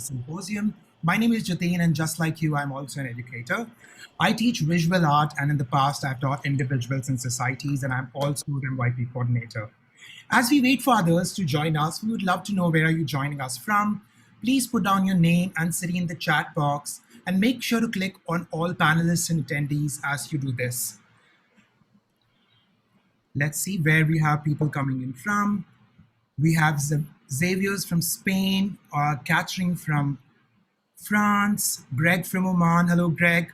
Symposium. My name is Jatin, and just like you, I'm also an educator. I teach visual art, and in the past, I've taught individuals and societies, and I'm also an MYP coordinator. As we wait for others to join us, we would love to know where are you joining us from. Please put down your name and city in the chat box, and make sure to click on all panelists and attendees as you do this. Let's see where we have people coming in from. We have Xavier's from Spain, Catherine from France, Greg from Oman. Hello, Greg.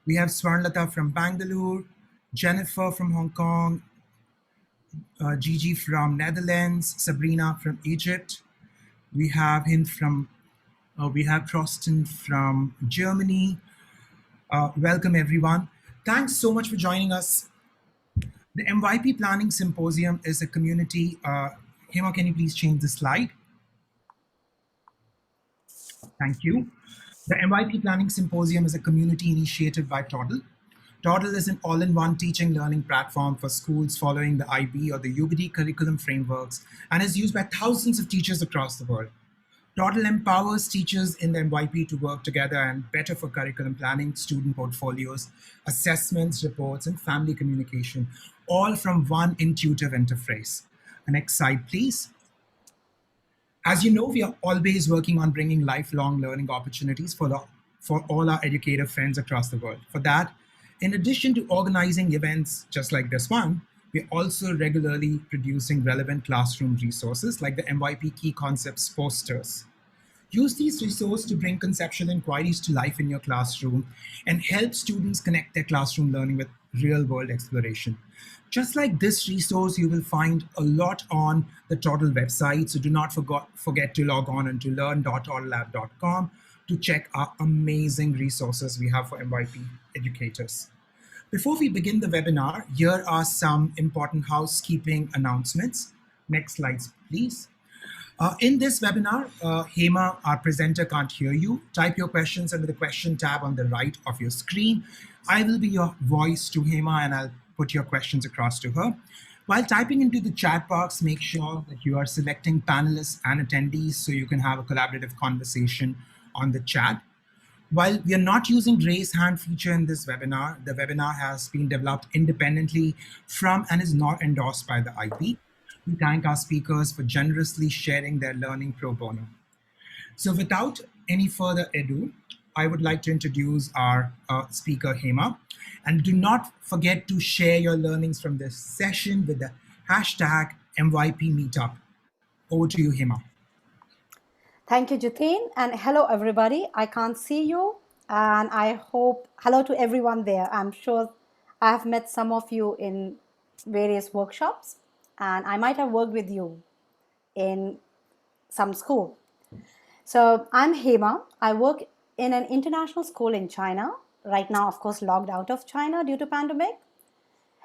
We have Swarnlata from Bangalore, Jennifer from Hong Kong, Gigi from Netherlands, Sabrina from Egypt. We have Trosten from Germany. Welcome, everyone. Thanks so much for joining us. The MYP Planning Symposium is a community. Hema, can you please change the slide? Thank you. The MYP Planning Symposium is a community initiative by Toddle. Toddle is an all-in-one teaching learning platform for schools following the IB or the UBD curriculum frameworks and is used by thousands of teachers across the world. Toddle empowers teachers in the MYP to work together and better for curriculum planning, student portfolios, assessments, reports, and family communication, all from one intuitive interface. Next slide, please. As you know, we are always working on bringing lifelong learning opportunities for all our educator friends across the world. For that, in addition to organizing events just like this one, we're also regularly producing relevant classroom resources like the MYP Key Concepts posters. Use these resources to bring conceptual inquiries to life in your classroom and help students connect their classroom learning with real-world exploration. Just like this resource, you will find a lot on the Toddle website, so do not forget to log on into learn.toddlelab.com to check our amazing resources we have for MYP educators. Before we begin the webinar, here are some important housekeeping announcements. Next slides, please. In this webinar, Hema, our presenter, can't hear you. Type your questions under the question tab on the right of your screen. I will be your voice to Hema and I'll put your questions across to her. While typing into the chat box, make sure that you are selecting panelists and attendees so you can have a collaborative conversation on the chat. While we are not using raise hand feature in this webinar, the webinar has been developed independently from and is not endorsed by the IB. We thank our speakers for generously sharing their learning pro bono. So without any further ado, I would like to introduce our speaker, Hema. And do not forget to share your learnings from this session with the hashtag MYP Meetup. Over to you, Hema. Thank you, Jatin, and hello, everybody. I can't see you, and I hope hello to everyone there. I'm sure I have met some of you in various workshops, and I might have worked with you in some school. So I'm Hema. I work in an international school in China. Right now, of course, logged out of China due to pandemic.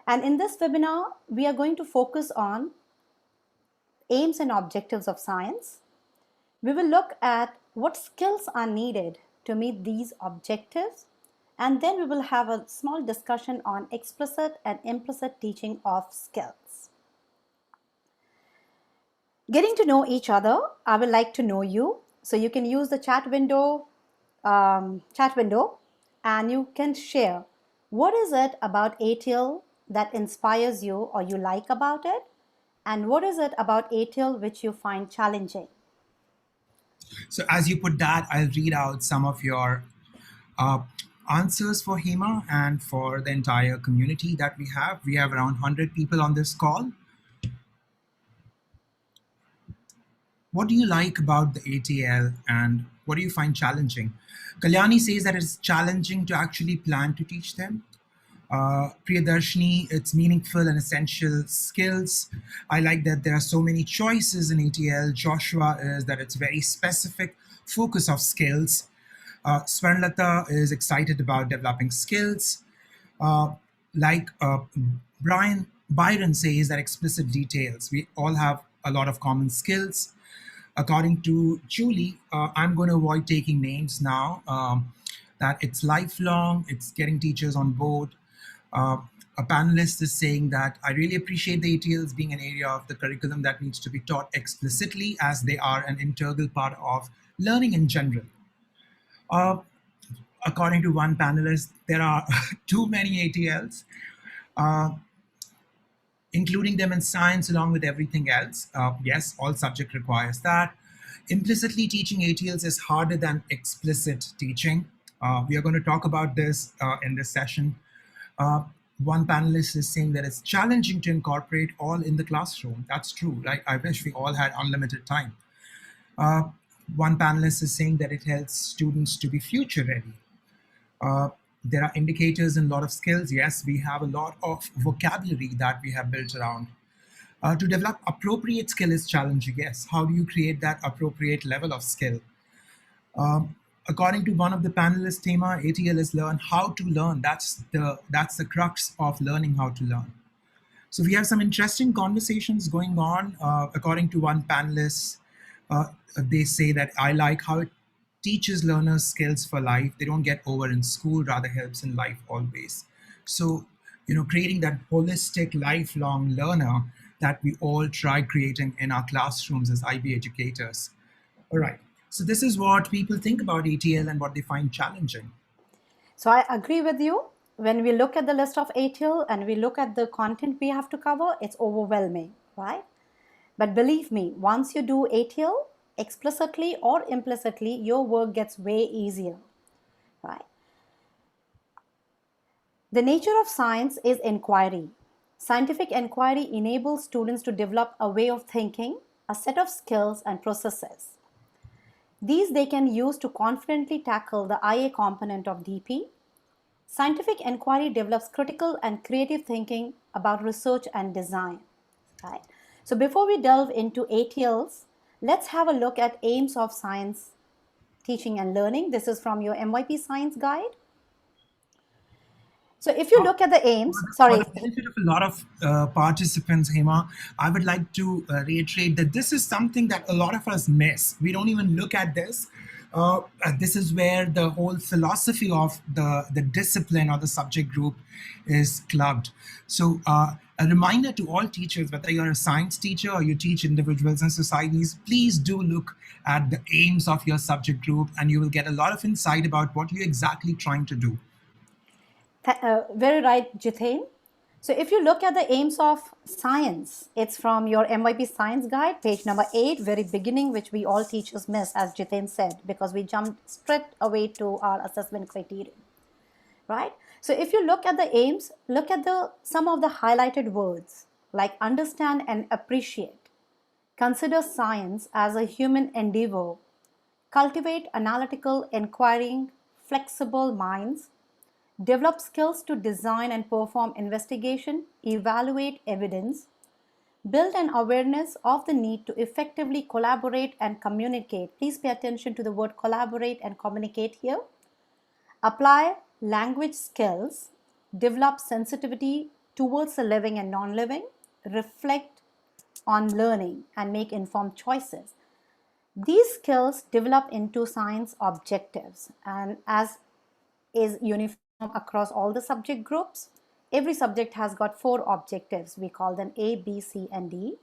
And in this webinar, we are going to focus on aims and objectives of science. We will look at what skills are needed to meet these objectives, and then we will have a small discussion on explicit and implicit teaching of skills. Getting to know each other, I would like to know you. So you can use the chat window, and you can share what is it about ATL that inspires you or you like about it, and what is it about ATL which you find challenging. So as you put that, I'll read out some of your answers for Hema and for the entire community that we have. We have around 100 people on this call. What do you like about the ATL and what do you find challenging? Kalyani says that it's challenging to actually plan to teach them. Priyadarshini, it's meaningful and essential skills. I like that there are so many choices in ATL. Joshua is that it's very specific focus of skills. Swarnlata is excited about developing skills. Byron says that explicit details. We all have a lot of common skills. According to Julie, I'm going to avoid taking names now, that it's lifelong, it's getting teachers on board. A panelist is saying that I really appreciate the ATLs being an area of the curriculum that needs to be taught explicitly as they are an integral part of learning in general. Uh, According to one panelist, there are too many ATLs, uh, including them in science along with everything else. Yes, all subject requires that. Implicitly teaching ATLs is harder than explicit teaching. We are going to talk about this in this session. Uh, One panelist is saying that it's challenging to incorporate all in the classroom. That's true, right? I wish we all had unlimited time. Uh, One panelist is saying that it helps students to be future ready. Uh, there are indicators in a lot of skills. Yes, we have a lot of vocabulary that we have built around. To develop appropriate skill is challenging. Yes, how do you create that appropriate level of skill? According to one of the panelists, Tema, ATL is learn how to learn. That's the crux of learning how to learn. So we have some interesting conversations going on. According to one panelist, they say that I like how it teaches learners skills for life. They don't get over in school, rather helps in life always. So, creating that holistic lifelong learner that we all try creating in our classrooms as IB educators. All right. So this is what people think about ATL and what they find challenging. So I agree with you. When we look at the list of ATL and we look at the content we have to cover, it's overwhelming, right? But believe me, once you do ATL, explicitly or implicitly, your work gets way easier, right? The nature of science is inquiry. Scientific inquiry enables students to develop a way of thinking, a set of skills and processes. These they can use to confidently tackle the IA component of DP. Scientific inquiry develops critical and creative thinking about research and design. Right? So before we delve into ATLs, let's have a look at aims of science teaching and learning. This is from your MYP Science guide. So if you look at the aims, For sorry, the benefit of a lot of participants, Hema, I would like to reiterate that this is something that a lot of us miss. We don't even look at this. This is where the whole philosophy of the discipline or the subject group is clubbed. So, a reminder to all teachers, whether you're a science teacher or you teach individuals and societies, please do look at the aims of your subject group and you will get a lot of insight about what you're exactly trying to do. very right, Jithain. So if you look at the aims of science, it's from your MYP Science Guide, page number 8, very beginning, which we all teachers miss, as Jithain said, because we jumped straight away to our assessment criterion, right? So if you look at the aims, look at some of the highlighted words like understand and appreciate, consider science as a human endeavor, cultivate analytical, inquiring, flexible minds, develop skills to design and perform investigation, evaluate evidence, build an awareness of the need to effectively collaborate and communicate. Please pay attention to the word collaborate and communicate here. Apply language skills, develop sensitivity towards the living and non-living, reflect on learning and make informed choices. These skills develop into science objectives, and as is uniform across all the subject groups, every subject has got 4 objectives. We call them A, B, C, and D.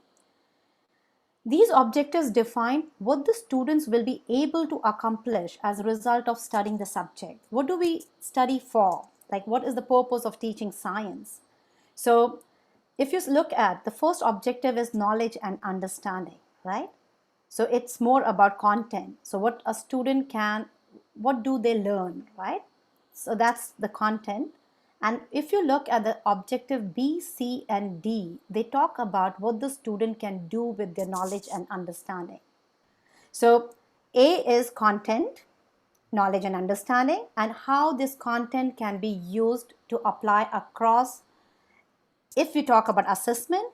These objectives define what the students will be able to accomplish as a result of studying the subject. What do we study for? Like, what is the purpose of teaching science? So, if you look at the first objective is knowledge and understanding, right? So, it's more about content. So, what a student can, what do they learn, right? So, that's the content. And if you look at the objective B, C, and D, they talk about what the student can do with their knowledge and understanding. So A is content, knowledge and understanding, and how this content can be used to apply across, if we talk about assessment,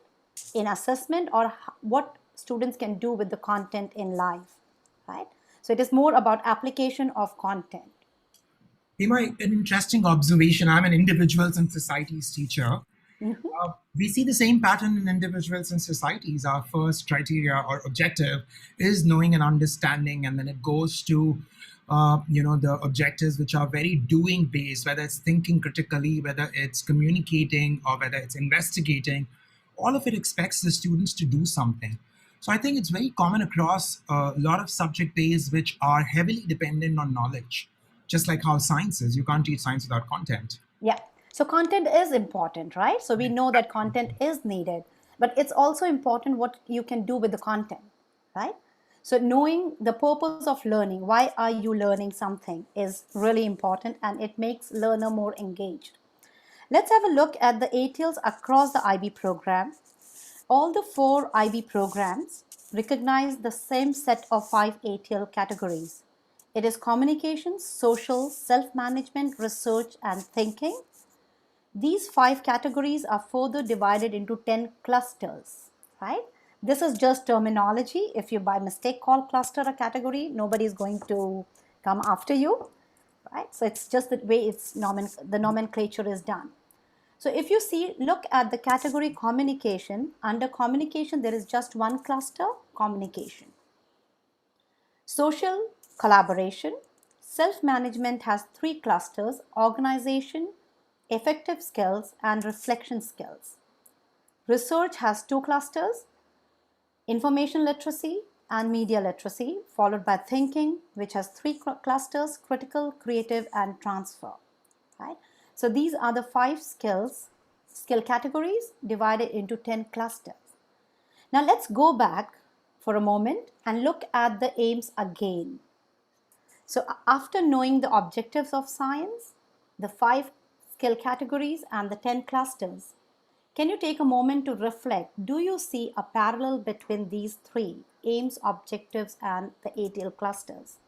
in assessment, or what students can do with the content in life, right? So it is more about application of content. An interesting observation. I'm an individuals and societies teacher. We see the same pattern in individuals and societies. Our first criteria or objective is knowing and understanding, and then it goes to the objectives which are very doing based, whether it's thinking critically, whether it's communicating, or whether it's investigating. All of it expects the students to do something. So I think it's very common across a lot of subject bases which are heavily dependent on knowledge, just like how science is. You can't teach science without content. Yeah. So content is important, right? So we Right. know that content is needed, but it's also important what you can do with the content, right? So knowing the purpose of learning, why are you learning something is really important and it makes learner more engaged. Let's have a look at the ATLs across the IB program. All the four IB programs recognize the same set of five ATL categories. It is communication, social, self-management, research, and thinking. These five categories are further divided into 10 clusters, right? This is just terminology. If you by mistake call cluster a category, nobody is going to come after you, right? So it's just the way the nomenclature is done. So if you see, look at the category communication. Under communication, there is just one cluster, communication. Social, collaboration. Self-management has three clusters, organization, effective skills, and reflection skills. Research has two clusters, information literacy and media literacy, followed by thinking, which has three clusters, critical, creative, and transfer. Right? So these are the five skill categories divided into 10 clusters. Now let's go back for a moment and look at the aims again. So after knowing the objectives of science, the five skill categories and the 10 clusters, can you take a moment to reflect? Do you see a parallel between these three aims, objectives, and the ATL clusters?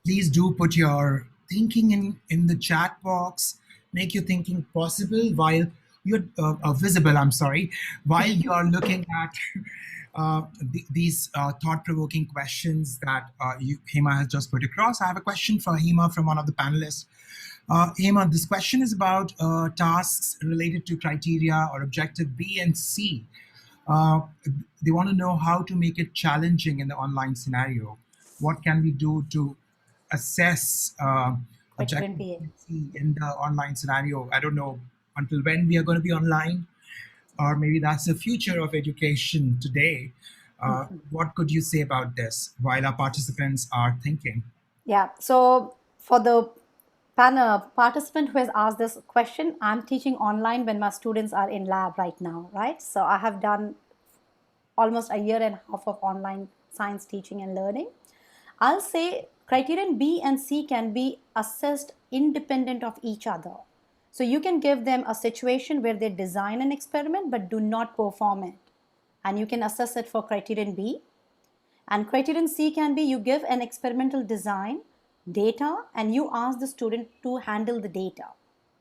Please do put your thinking in the chat box. Make your thinking possible while you're visible. I'm sorry, while you are looking at these thought-provoking questions that Hema has just put across. I have a question for Hema from one of the panelists. Hema, this question is about tasks related to criteria or objective B and C. Uh, they want to know how to make it challenging in the online scenario. What can we do to assess Criterion objective D. B in the online scenario? I don't know until when we are going to be online, or maybe that's the future of education today. What could you say about this while our participants are thinking? Yeah, so for the panel participant who has asked this question, I'm teaching online when my students are in lab right now, right? So I have done almost a year and a half of online science teaching and learning. I'll say criterion B and C can be assessed independent of each other. So you can give them a situation where they design an experiment but do not perform it. And you can assess it for criterion B. And criterion C can be you give an experimental design, data, and you ask the student to handle the data,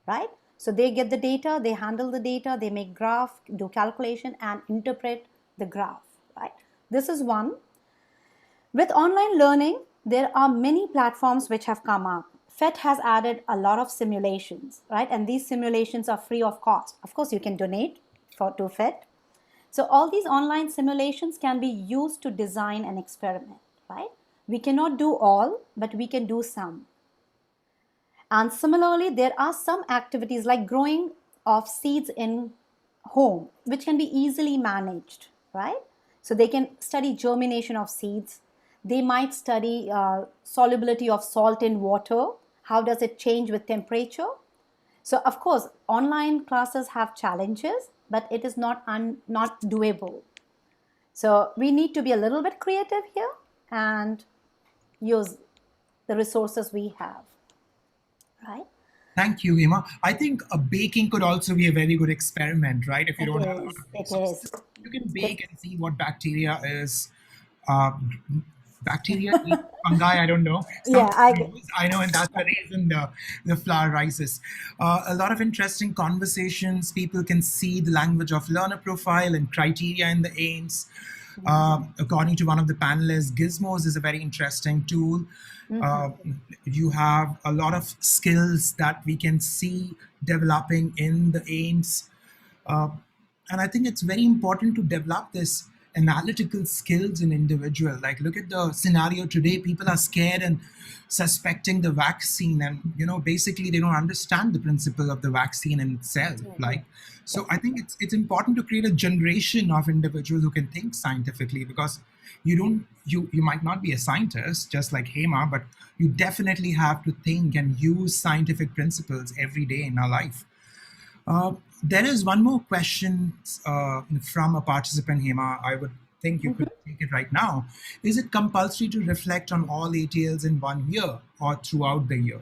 right? So they get the data, they handle the data, they make graph, do calculation, and interpret the graph, right? This is one. With online learning, there are many platforms which have come up. FET has added a lot of simulations, right? And these simulations are free of cost. Of course, you can donate to FET. So all these online simulations can be used to design an experiment, right? We cannot do all, but we can do some. And similarly, there are some activities like growing of seeds in home, which can be easily managed, right? So they can study germination of seeds. They might study solubility of salt in water. How does it change with temperature? So of course, online classes have challenges, but it is not doable. So we need to be a little bit creative here and use the resources we have, right? Thank you, Hema. I think baking could also be a very good experiment, right? If you It don't have a lot is. of It resources, is. you can It, bake and see what bacteria is. Uh, Bacteria eat fungi, I don't know. yeah, Something I know, and that's the reason the flower rises. A lot of interesting conversations. People can see the language of learner profile and criteria in the aims. According to one of the panelists, Gizmos is a very interesting tool. Uh, you have a lot of skills that we can see developing in the aims. Uh, and I think it's very important to develop this analytical skills in individual. Like, look at the scenario today. People are scared and suspecting the vaccine, and basically they don't understand the principle of the vaccine in itself. Absolutely. Like, so Yes. I think it's important to create a generation of individuals who can think scientifically, because you might not be a scientist just like Hema, but you definitely have to think and use scientific principles every day in our life. There is one more question from a participant, Hema. I would think you could Mhm. take it right now. Is it compulsory to reflect on all ATLs in 1 year or throughout the year?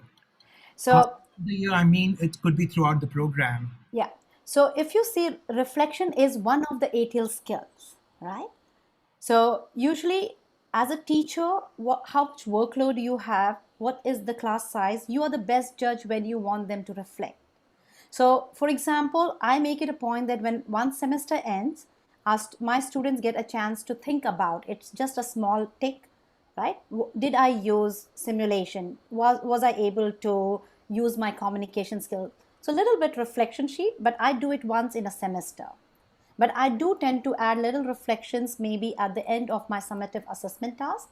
So The year, I mean, it could be throughout the program. yeah. So if you see, reflection is one of the ATL skills, right? So usually, as a teacher, how much workload you have, what is the class size, you are the best judge when you want them to reflect. So, for example, I make it a point that when one semester ends, my students get a chance to think about it's just a small tick, right? Did I use simulation? Was I able to use my communication skill? So, a little bit reflection sheet, but I do it once in a semester. But I do tend to add little reflections maybe at the end of my summative assessment task,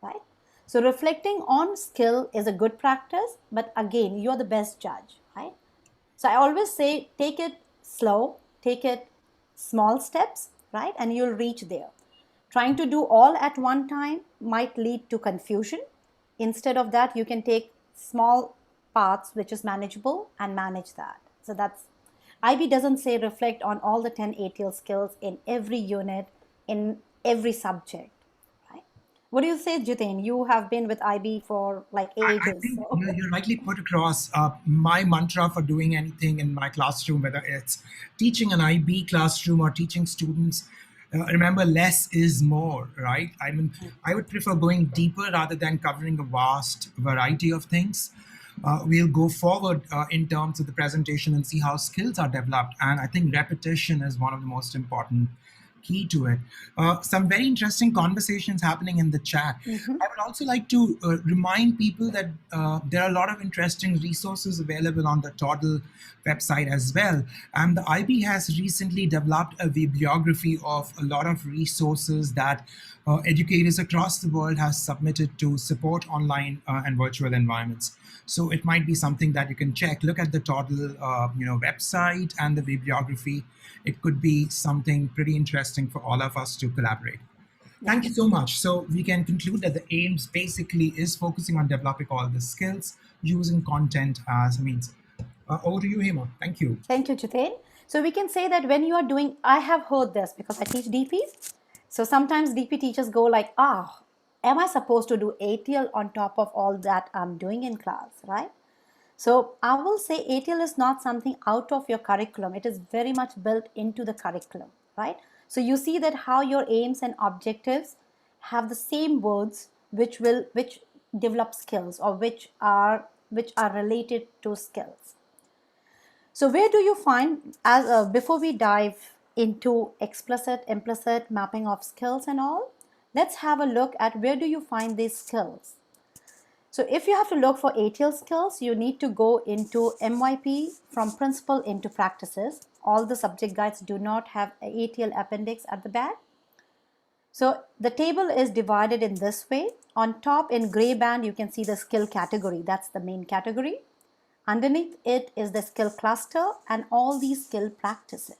right? So reflecting on skill is a good practice, but again, you're the best judge, right? So I always say take it slow, take it small steps, right? And you'll reach there. Trying to do all at one time might lead to confusion. Instead of that, you can take small parts which is manageable and manage that. So that's IB doesn't say reflect on all the 10 ATL skills in every unit, in every subject, right? What do you say, Jitin? You have been with IB for like I ages. think So. you're rightly put across. My mantra for doing anything in my classroom, whether it's teaching an IB classroom or teaching students, remember less is more, right? I mean, I would prefer going deeper rather than covering a vast variety of things. We'll go forward in terms of the presentation and see how skills are developed. And I think repetition is one of the most important key to it. Some very interesting conversations happening in the chat. Mhm. I would also like to remind people that there are a lot of interesting resources available on the Toddle website as well. And the IB has recently developed a bibliography of a lot of resources that educators across the world have submitted to support online and virtual environments. So it might be something that you can check. Look at the Toddle, website and the bibliography. It could be something pretty interesting for all of us to collaborate. Yeah. Thank you so much. So we can conclude that the aims basically is focusing on developing all the skills using content as a means. Over to you, Hema. Thank you. Thank you, Jitain. So we can say that when you are doing, I have heard this because I teach DPs. So sometimes DP teachers go like, am I supposed to do ATL on top of all that I'm doing in class, right? So I will say ATL is not something out of your curriculum. It is very much built into the curriculum, right? So you see that how your aims and objectives have the same words which develop skills or which are related to skills. So where do you find, as before we dive into explicit, implicit mapping of skills and all, let's have a look at where do you find these skills. So if you have to look for ATL skills, you need to go into MYP from principle into practices. All the subject guides do not have a ATL appendix at the back. So the table is divided in this way. On top in gray band, you can see the skill category. That's the main category. Underneath it is the skill cluster and all these skill practices,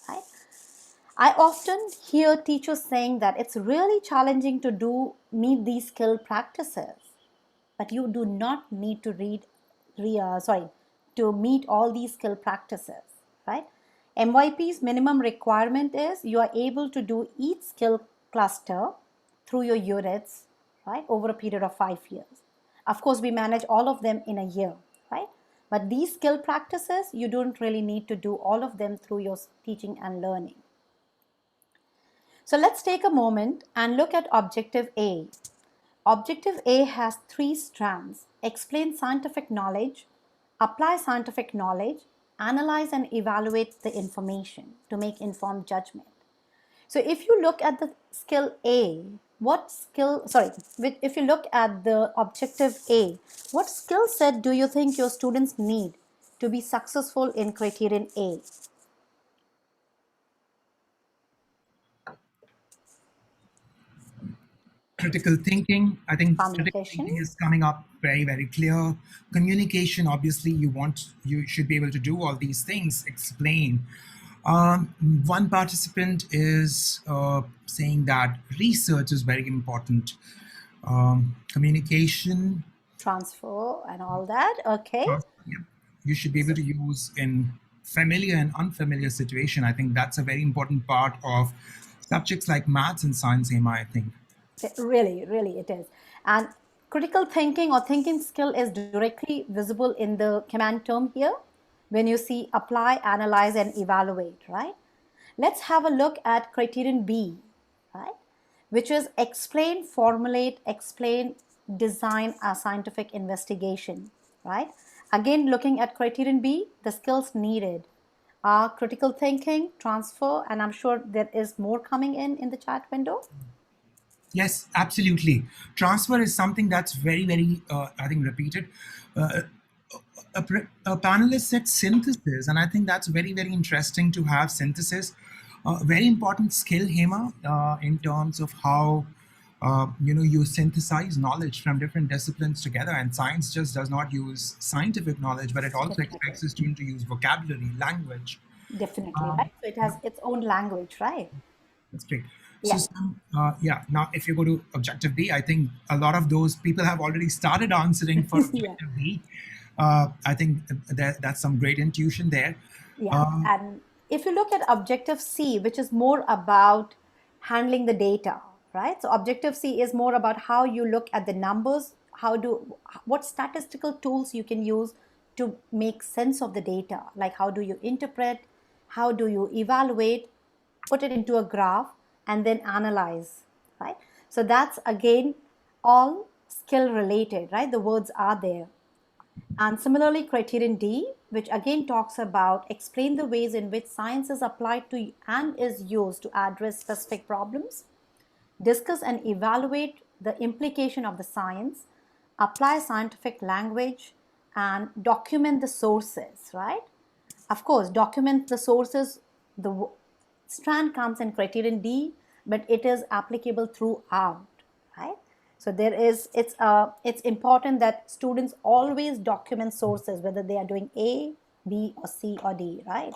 right? I often hear teachers saying that it's really challenging to meet these skill practices, but you do not need to to meet all these skill practices, right? MYP's minimum requirement is you are able to do each skill cluster through your units, right, over a period of 5 years. Of course, we manage all of them in a year, right? But these skill practices, you don't really need to do all of them through your teaching and learning. So let's take a moment and look at Objective A. Objective A has three strands: explain scientific knowledge, apply scientific knowledge, analyze and evaluate the information to make informed judgment. So if you look at the skill A, if you look at the objective A, what skill set do you think your students need to be successful in criterion A? Critical thinking, I think critical Communication. thinking is coming up very, very clear. Communication, obviously, you should be able to do all these things, explain. Um, One participant is saying that research is very important. Communication, Transfer and all that. Okay. yeah, you should be able to use in familiar and unfamiliar situation. I think that's a very important part of subjects like maths and science, Emma, I think. Really, really, it is. And critical thinking or thinking skill is directly visible in the command term here when you see apply, analyze, and evaluate, right? Let's have a look at criterion B, right? Which is explain, formulate, explain, design a scientific investigation, right? Again, looking at criterion B, the skills needed are critical thinking, transfer, and I'm sure there is more coming in the chat window. Yes, absolutely. Transfer is something that's very, very, I think, repeated. Uh, a panelist said synthesis, and I think that's very, very interesting to have synthesis. Very important skill, Hema, in terms of how you synthesize knowledge from different disciplines together. And science just does not use scientific knowledge, but it also Definitely. expects the student to use vocabulary, language. Definitely, Um, right? So it has its own language, right? That's great. So, Yeah. some, yeah, now if you go to objective B, I think a lot of those people have already started answering for Yeah. objective B. I think that's some great intuition there. Yeah. Um, And if you look at objective C, which is more about handling the data, right? So objective C is more about how you look at the numbers, what statistical tools you can use to make sense of the data, like how do you interpret, how do you evaluate, put it into a graph, and then analyze, right? So that's again all skill related, right? The words are there. And similarly, criterion D, which again talks about explain the ways in which science is applied to and is used to address specific problems, discuss and evaluate the implication of the science, apply scientific language, and document the sources, right? Of course, document the sources, the strand comes in criterion D, but it is applicable throughout, right? So it's important that students always document sources, whether they are doing A, B, or C or D, right?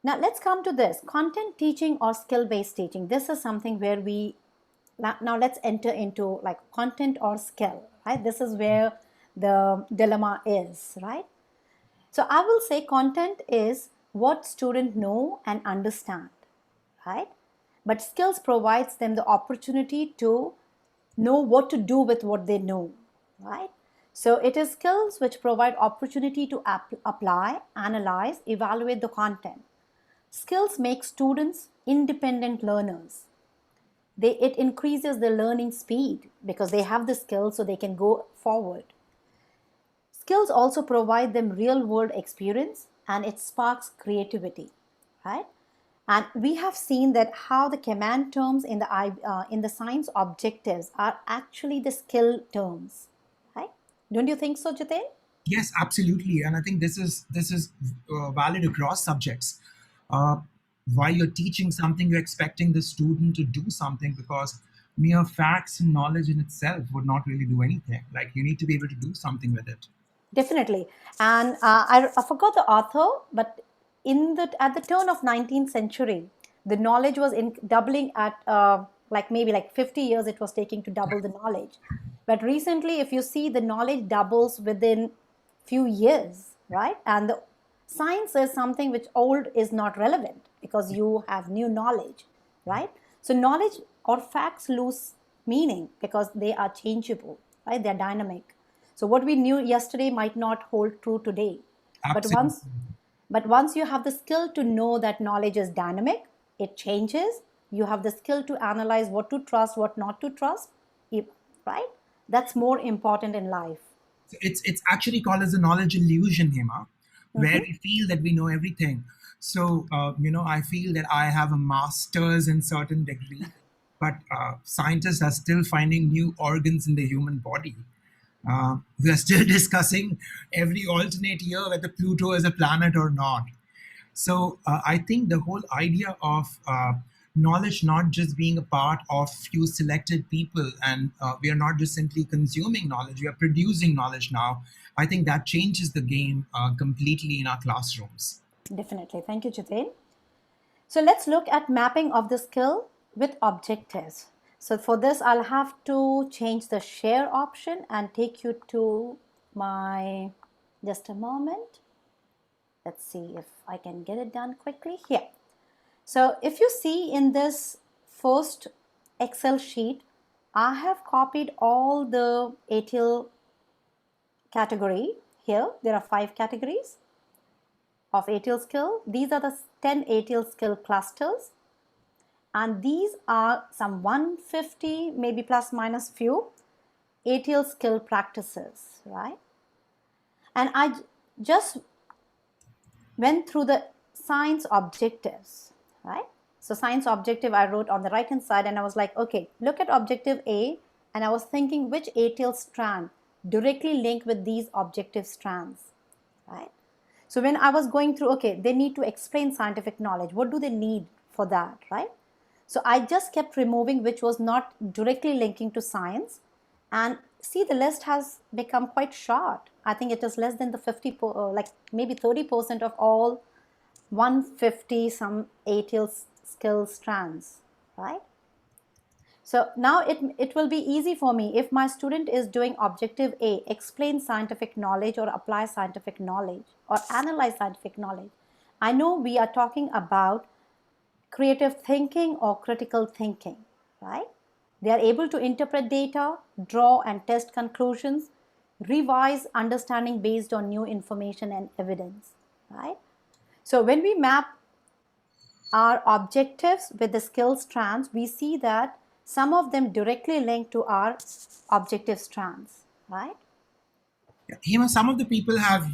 Now let's come to this content teaching or skill-based teaching. This is something where now let's enter into like content or skill, right? This is where the dilemma is, right? So I will say content is what students know and understand, right? But skills provides them the opportunity to know what to do with what they know, right? So it is skills which provide opportunity to apply, analyze, evaluate the content. Skills make students independent learners. It increases the learning speed because they have the skills so they can go forward. Skills also provide them real world experience and it sparks creativity, right? And we have seen that how the command terms in the science objectives are actually the skill terms, right? Don't you think so, Jitin? yes, absolutely, and I think this is valid across subjects. Uh, while you're teaching something, you're expecting the student to do something because mere facts and knowledge in itself would not really do anything. Like you need to be able to do something with it. Definitely. And I forgot the author, but at the turn of 19th century, the knowledge was in doubling at like maybe like 50 years it was taking to double the knowledge. But recently, if you see the knowledge doubles within few years, right? And the science is something which old is not relevant because you have new knowledge, right? So knowledge or facts lose meaning because they are changeable, right? They're dynamic. So what we knew yesterday might not hold true today. But Absolutely. once you have the skill to know that knowledge is dynamic, it changes. You have the skill to analyze what to trust, what not to trust, right? That's more important in life. It's actually called as a knowledge illusion, Hema, where Mhm. we feel that we know everything. So I feel that I have a master's in certain degree, but scientists are still finding new organs in the human body. We are still discussing every alternate year whether Pluto is a planet or not. So I think the whole idea of knowledge not just being a part of few selected people, and we are not just simply consuming knowledge, we are producing knowledge now. I think that changes the game completely in our classrooms. Definitely. Thank you, Jitain. So let's look at mapping of the skill with objectives. So for this, I'll have to change the share option and take you to my, just a moment. Let's see if I can get it done quickly here. So if you see in this first Excel sheet, I have copied all the ATL category here. There are 5 categories of ATL skill. These are the 10 ATL skill clusters. And these are some 150, maybe plus minus few ATL skill practices, right? And I just went through the science objectives, right? So science objective I wrote on the right hand side, and I was like, okay, look at objective A, and I was thinking which ATL strand directly linked with these objective strands, right? So when I was going through, okay, they need to explain scientific knowledge. What do they need for that, right? So I just kept removing which was not directly linking to science, and see, the list has become quite short. I think it is less than the 50, like maybe 30% of all 150 some ATL skill strands, right? So now it will be easy for me if my student is doing objective A, explain scientific knowledge or apply scientific knowledge or analyze scientific knowledge. I know we are talking about creative thinking or critical thinking, right? They are able to interpret data, draw and test conclusions, revise understanding based on new information and evidence, right? So when we map our objectives with the skill strands, we see that some of them directly link to our objective strands, right? Hema, some of the people have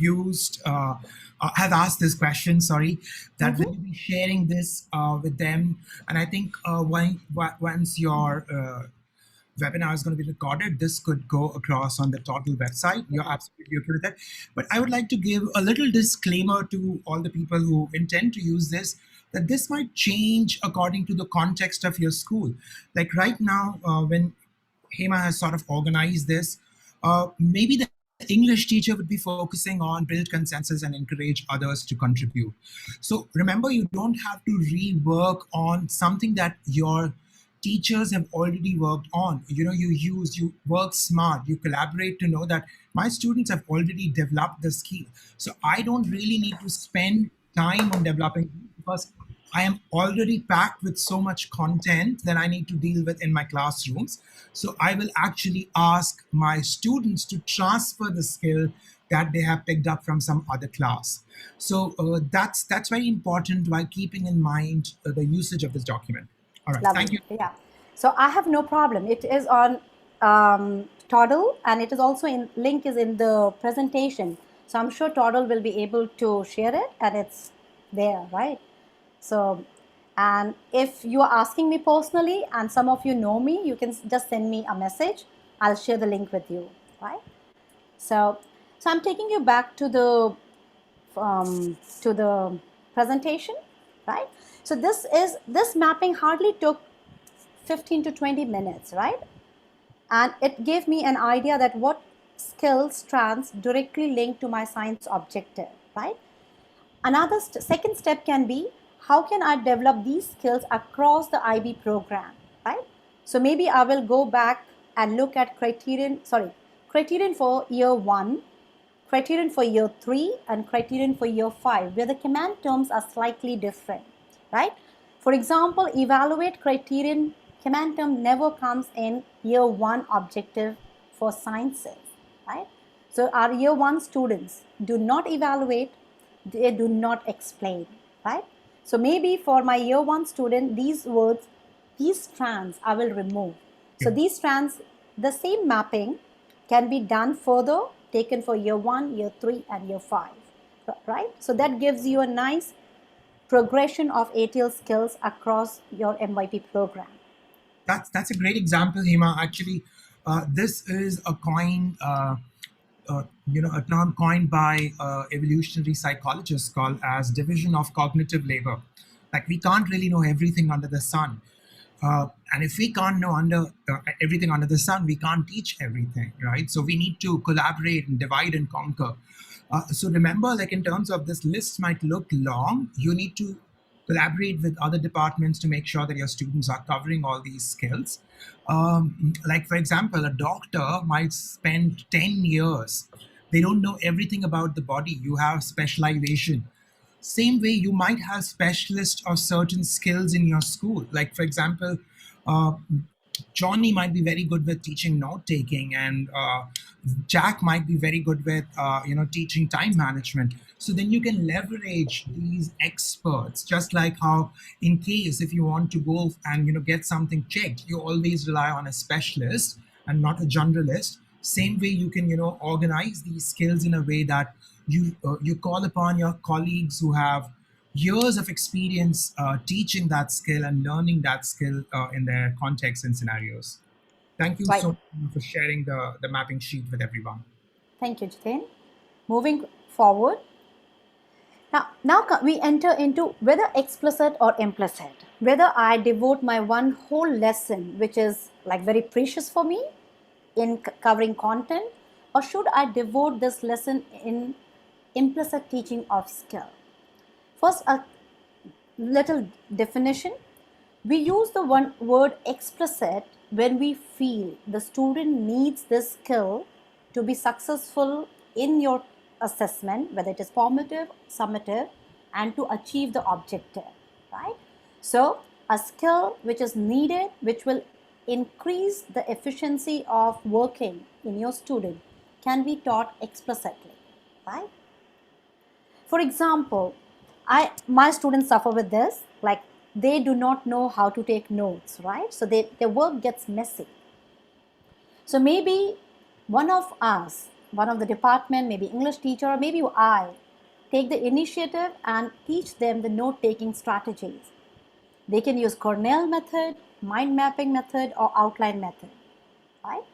have asked this question, sorry, that will you be sharing this with them? And I think once your webinar is going to be recorded, this could go across on the Toddle website. You're absolutely okay with that. But I would like to give a little disclaimer to all the people who intend to use this, that this might change according to the context of your school. Like right now, when Hema has sort of organized this, maybe the English teacher would be focusing on build consensus and encourage others to contribute. So remember, you don't have to rework on something that your teachers have already worked on. You work smart, you collaborate to know that my students have already developed the skill. So I don't really need to spend time on developing, because I am already packed with so much content that I need to deal with in my classrooms. So I will actually ask my students to transfer the skill that they have picked up from some other class. So that's very important while keeping in mind the usage of this document. All right, Lovely. thank you. Yeah. So I have no problem. It is on Toddle, and it is also in link is in the presentation. So I'm sure Toddle will be able to share it, and it's there, right? So, and if you are asking me personally, and some of you know me, you can just send me a message. I'll share the link with you, right? So I'm taking you back to the presentation, right? So this mapping hardly took 15 to 20 minutes, right? And it gave me an idea that what skill strands directly link to my science objective, right? Another second step can be, how can I develop these skills across the IB program, right? So maybe I will go back and look at criterion for year 1, criterion for year 3, and criterion for year 5, where the command terms are slightly different, right? For example, evaluate criterion command term never comes in year 1 objective for sciences, right? So our year 1 students do not evaluate, they do not explain, right? So maybe for my year 1 student, these words, these strands I will remove. So these strands, the same mapping can be done further, taken for year 1, year 3, and year 5, right? So that gives you a nice progression of ATL skills across your MYP program. That's a great example, Hema. Actually, this is a coin a term coined by evolutionary psychologists called as division of cognitive labor. Like we can't really know everything under the sun. And if we can't know everything under the sun, we can't teach everything, right? So we need to collaborate and divide and conquer. So remember, like in terms of this list might look long, you need to collaborate with other departments to make sure that your students are covering all these skills. Like for example, a doctor might spend 10 years. They don't know everything about the body. You have specialization. Same way, you might have specialists of certain skills in your school. Like, for example, uh, Johnny might be very good with teaching note taking, and Jack might be very good with teaching time management. So then you can leverage these experts, just like how in case if you want to go and get something checked, you always rely on a specialist and not a generalist. Same way you can organize these skills in a way that you call upon your colleagues who have years of experience teaching that skill and learning that skill in their contexts and scenarios. Thank you Right. so much for sharing the mapping sheet with everyone. Thank you, Jitain. Moving forward, now we enter into whether explicit or implicit. Whether I devote my one whole lesson, which is like very precious for me, in covering content, or should I devote this lesson in implicit teaching of skill? First, a little definition. We use the one word explicit when we feel the student needs this skill to be successful in your assessment, whether it is formative, summative, and to achieve the objective, right? So, a skill which is needed, which will increase the efficiency of working in your student, can be taught explicitly, right? For example, my students suffer with this, like they do not know how to take notes, right? So their work gets messy. So maybe one of us, one of the department, maybe English teacher, or maybe I, take the initiative and teach them the note taking strategies. They can use Cornell method, mind mapping method, or outline method, right?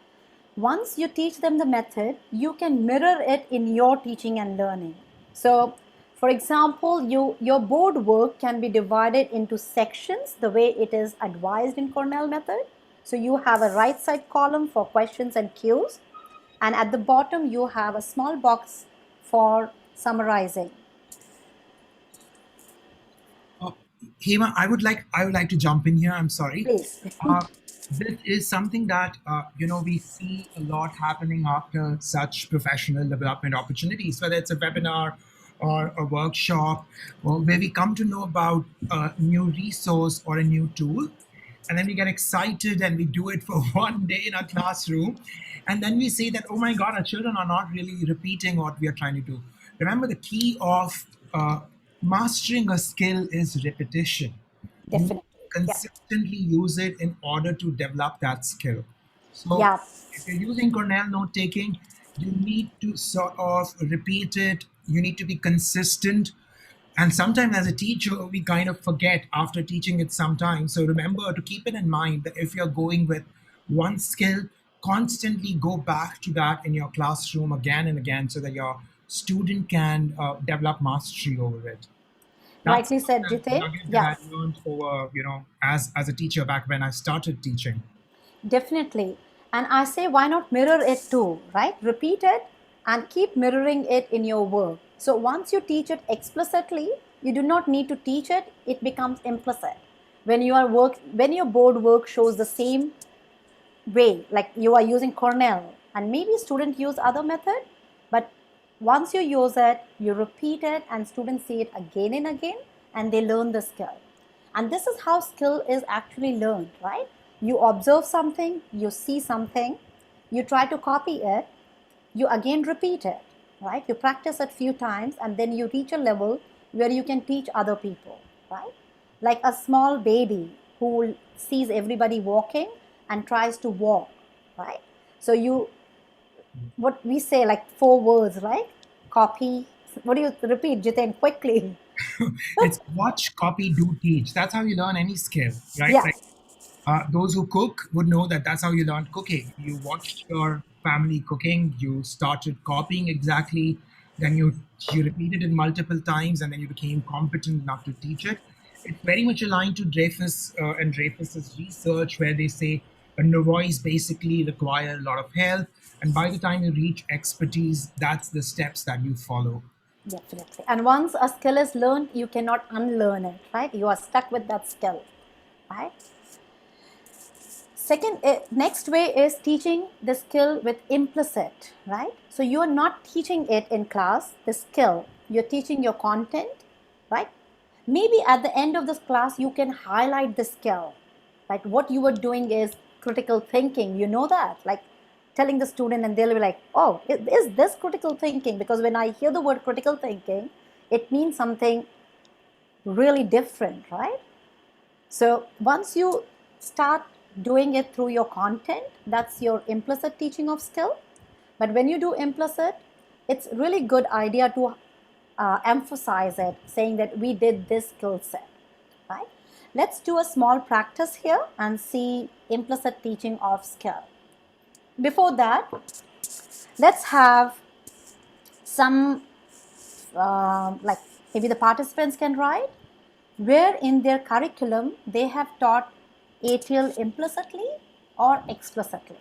Once you teach them the method, you can mirror it in your teaching and learning. So, for example, your board work can be divided into sections the way it is advised in Cornell method. So you have a right side column for questions and cues, and at the bottom you have a small box for summarizing. Uh, Hema, I would like to jump in here. I'm sorry. Please. Uh, this is something that we see a lot happening after such professional development opportunities, whether it's a webinar or a workshop, or where we come to know about a new resource or a new tool, and then we get excited and we do it for one day in a classroom, and then we say that, oh my god, our children are not really repeating what we are trying to do. Remember, the key of mastering a skill is repetition. You need Definitely. to Yeah. consistently use it in order to develop that skill. So Yeah. if you're using Cornell note taking, you need to sort of repeat it. You need to be consistent. And sometimes as a teacher, we kind of forget after teaching it sometimes. So remember to keep it in mind that if you're going with one skill, constantly go back to that in your classroom again and again so that your student can develop mastery over it. That's Rightly said, the Jitain. nugget that I Yes. learned over, as a teacher back when I started teaching. Definitely. And I say, why not mirror it too, right? Repeat it and keep mirroring it in your work. So once you teach it explicitly, you do not need to teach it, it becomes implicit. When your board work shows the same way, like you are using Cornell, and maybe student use other method, but once you use it, you repeat it, and students see it again and again, and they learn the skill. And this is how skill is actually learned, right? You observe something, you see something, you try to copy it, you again repeat it, right? You practice it few times, and then you reach a level where you can teach other people, right? Like a small baby who sees everybody walking and tries to walk, right? So you, what we say, like four words, right? Copy. What do you repeat, Jitain, quickly? It's watch, copy, do, teach. That's how you learn any skill, right? Yeah. Like those who cook would know that that's how you learn cooking. You watched your family cooking. You started copying exactly, then you repeated it multiple times, and then you became competent enough to teach it. It's very much aligned to Dreyfus and Dreyfus's research, where they say a novice basically require a lot of help, and by the time you reach expertise, that's the steps that you follow. Definitely. And once a skill is learned, you cannot unlearn it, right? You are stuck with that skill, right? Second, next way is teaching the skill with implicit, right? So you are not teaching it in class, the skill. You're teaching your content, right? Maybe at the end of this class, you can highlight the skill. Like what you were doing is critical thinking. You know that, like telling the student, and they'll be like, "Oh, is this critical thinking?" Because when I hear the word critical thinking, it means something really different, right? So once you start doing it through your content, that's your implicit teaching of skill. But when you do implicit, it's really good idea to emphasize it, saying that we did this skill set, right? Let's do a small practice here and see implicit teaching of skill. Before that, let's have some, like maybe the participants can write where in their curriculum they have taught ATL implicitly or explicitly.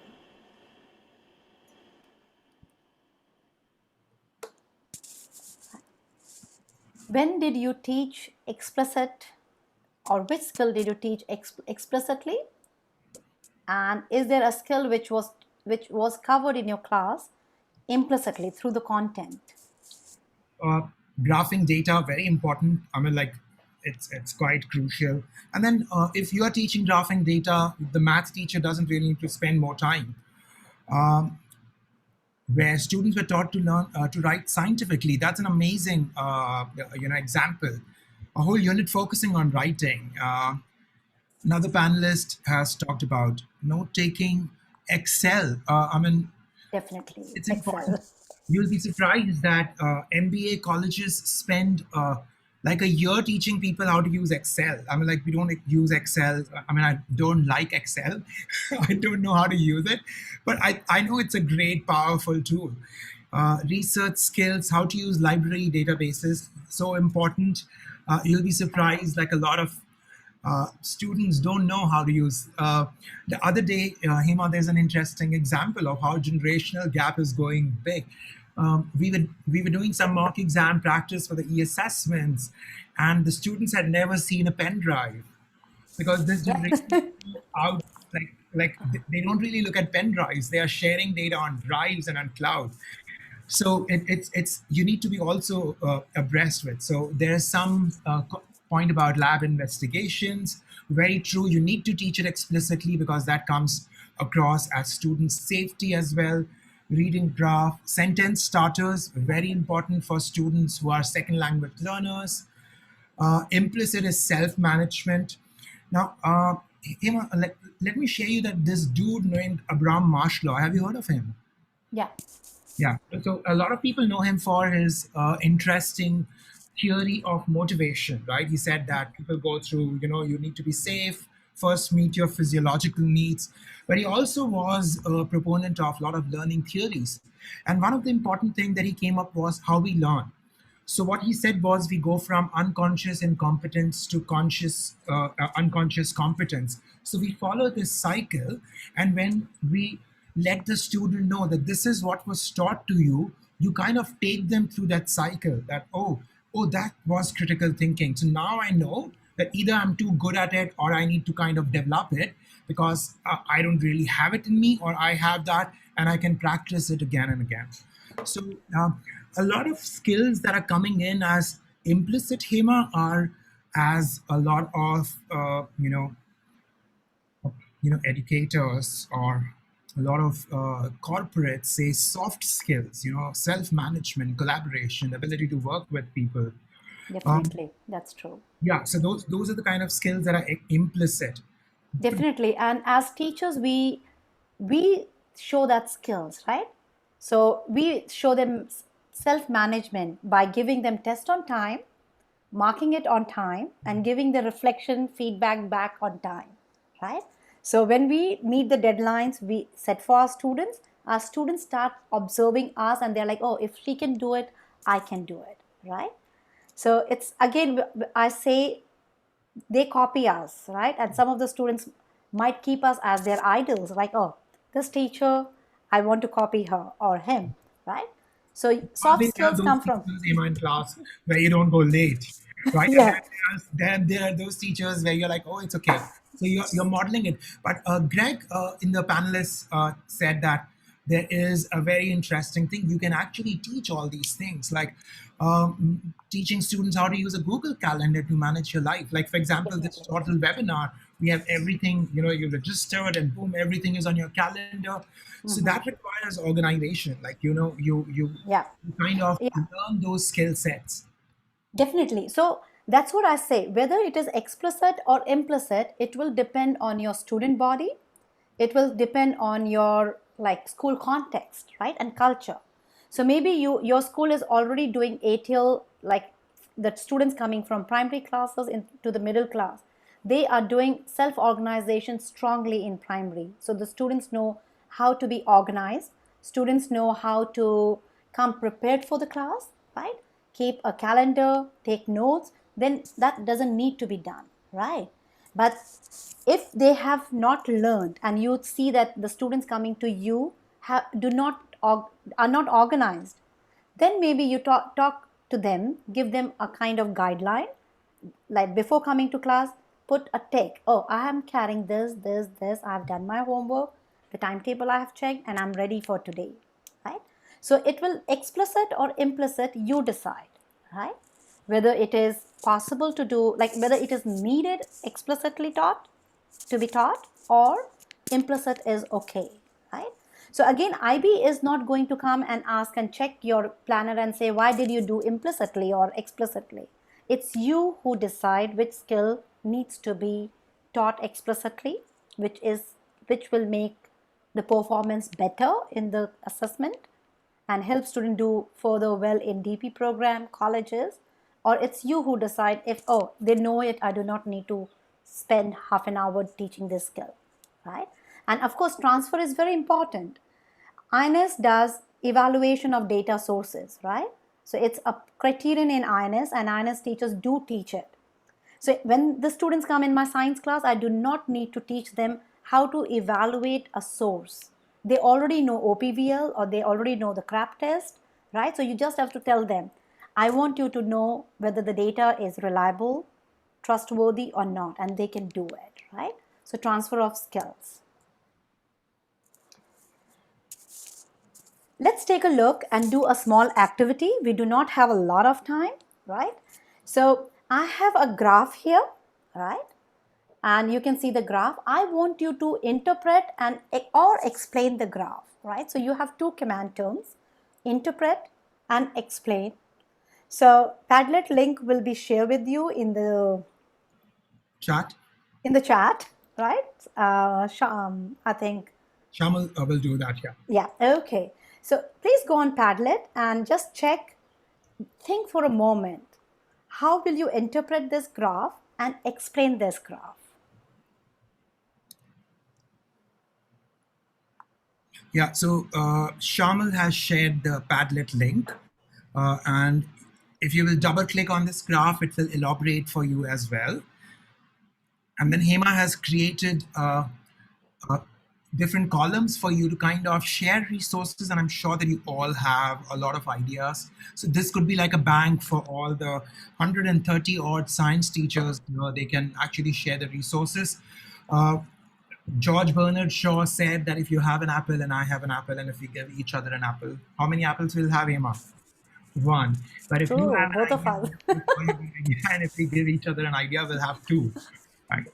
When did you teach explicit, or which skill did you teach explicitly? And is there a skill which was covered in your class implicitly through the content? uh, Graphing data, very important. I mean, like, it's quite crucial. And then if you are teaching graphing data, the math teacher doesn't really need to spend more time. Where students were taught to learn to write scientifically, that's an amazing example. A whole unit focusing on writing. Another panelist has talked about note taking, Excel. I mean, Definitely it's important. Excel. You'll be surprised that MBA colleges spend like a year teaching people how to use Excel. I mean, like, we don't use Excel. I mean, I don't like Excel. I don't know how to use it, but I know it's a great, powerful tool. Research skills, how to use library databases, so important. You'll be surprised, like, a lot of students don't know how to use. The other day, Hema, there's an interesting example of how generational gap is going big. We were doing some mock exam practice for the e-assessments, and the students had never seen a pen drive because this Yeah. generation out, they don't really look at pen drives. They are sharing data on drives and on cloud. So it's you need to be also abreast with. So there's some point about lab investigations. Very true. You need to teach it explicitly because that comes across as student safety as well. Reading graph, sentence starters, very important for students who are second language learners. Implicit is self-management. Now, Hema, let me share you that this dude named Abraham Maslow. Have you heard of him? Yeah. Yeah. So a lot of people know him for his interesting theory of motivation, right? He said that people go through, you need to be safe, first meet your physiological needs. But he also was a proponent of a lot of learning theories. And one of the important things that he came up was how we learn. So what he said was we go from unconscious incompetence to conscious unconscious competence. So we follow this cycle, and when we let the student know that this is what was taught to you, you kind of take them through that cycle. That that was critical thinking. So now I know that either I'm too good at it or I need to kind of develop it because I don't really have it in me, or I have that and I can practice it again and again. So a lot of skills that are coming in as implicit, HEMA, are as a lot of educators or a lot of corporates say soft skills, self-management, collaboration, ability to work with people. Um, Definitely, that's true. yeah, so those are the kind of skills that are implicit. Definitely. And as teachers, we show that skills, right? So we show them self-management by giving them test on time, marking it on time, and giving the reflection feedback back on time, right? So when we meet the deadlines we set for our students, our students start observing us and they're like, oh, if she can do it, I can do it, right? So it's again, I say they copy us, right? And some of the students might keep us as their idols, like, oh, this teacher, I want to copy her or him, right? So soft Always have skills those come from, teachers in class where you don't go late, right? And yeah, then there are those teachers where you're like, oh, it's okay. So you're modeling it. But Greg in the panelists said that there is a very interesting thing. You can actually teach all these things, like teaching students how to use a Google Calendar to manage your life. Like, for example, this definitely. Toddle webinar, we have everything, you registered and boom, everything is on your calendar. So that requires organization. Like, Yeah. you kind of Yeah, learn those skill sets. definitely. So that's what I say. Whether it is explicit or implicit, it will depend on your student body. It will depend on your like school context, right, and culture. So maybe your school is already doing ATL, like the students coming from primary classes into the middle class. They are doing self organization strongly in primary. So the students know how to be organized. Students know how to come prepared for the class, right? Keep a calendar, take notes, then that doesn't need to be done, right? But if they have not learned and you see that the students coming to you do not are not organized, then maybe you talk to them, give them a kind of guideline, like before coming to class, put a tick. Oh, I am carrying this. I've done my homework, the timetable I have checked, and I'm ready for today, right? So it will explicit or implicit, you decide, right? Whether it is possible to do, like whether it is needed explicitly taught to be taught or implicit is okay, right? So again, IB is not going to come and ask and check your planner and say, why did you do implicitly or explicitly? It's you who decide which skill needs to be taught explicitly, which will make the performance better in the assessment and help students do further well in DP program, colleges, or it's you who decide if, oh, they know it, I do not need to spend half an hour teaching this skill, right? And of course, transfer is very important. INS does evaluation of data sources, right? So it's a criterion in INS, and INS teachers do teach it. So when the students come in my science class, I do not need to teach them how to evaluate a source. They already know OPVL or they already know the CRAP test, right? So you just have to tell them, I want you to know whether the data is reliable, trustworthy or not, and they can do it, right? So transfer of skills. Let's take a look and do a small activity. We do not have a lot of time, right? So I have a graph here, right? And you can see the graph. I want you to interpret and or explain the graph, right? So you have two command terms, interpret and explain. So Padlet link will be shared with you Chat. in the chat, right? I think, Shamal will do that. Yeah. yeah, okay. So please go on Padlet and just check, think for a moment. How will you interpret this graph and explain this graph? Yeah. So Shamal has shared the Padlet link, and if you will double click on this graph, it will elaborate for you as well. And then Hema has created uh, different columns for you to kind of share resources, and I'm sure that you all have a lot of ideas. So this could be like a bank for all the 130 odd science teachers. They can actually share the resources. uh, George Bernard Shaw said that if you have an apple and I have an apple, and if we give each other an apple, how many apples will have, Emma? One. But if you True, have both an of idea, us. and if we give each other an idea, we'll have two. Right.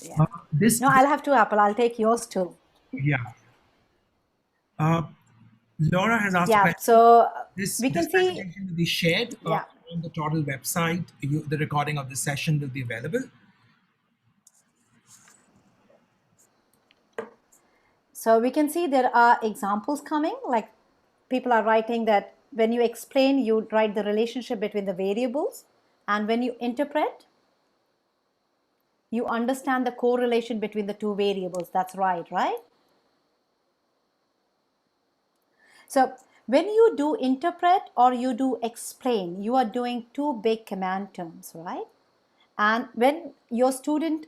Yeah. This, No, I'll have two apple. I'll take yours too. yeah. Uh, Laura has asked a Yeah. question. So This we this can see, presentation will be shared yeah. on the Toddle website. The recording of the session will be available. So we can see there are examples coming, like people are writing that when you explain, you write the relationship between the variables. And when you interpret, you understand the correlation between the two variables. That's right, right? So when you do interpret or you do explain, you are doing two big command terms, right? And when your student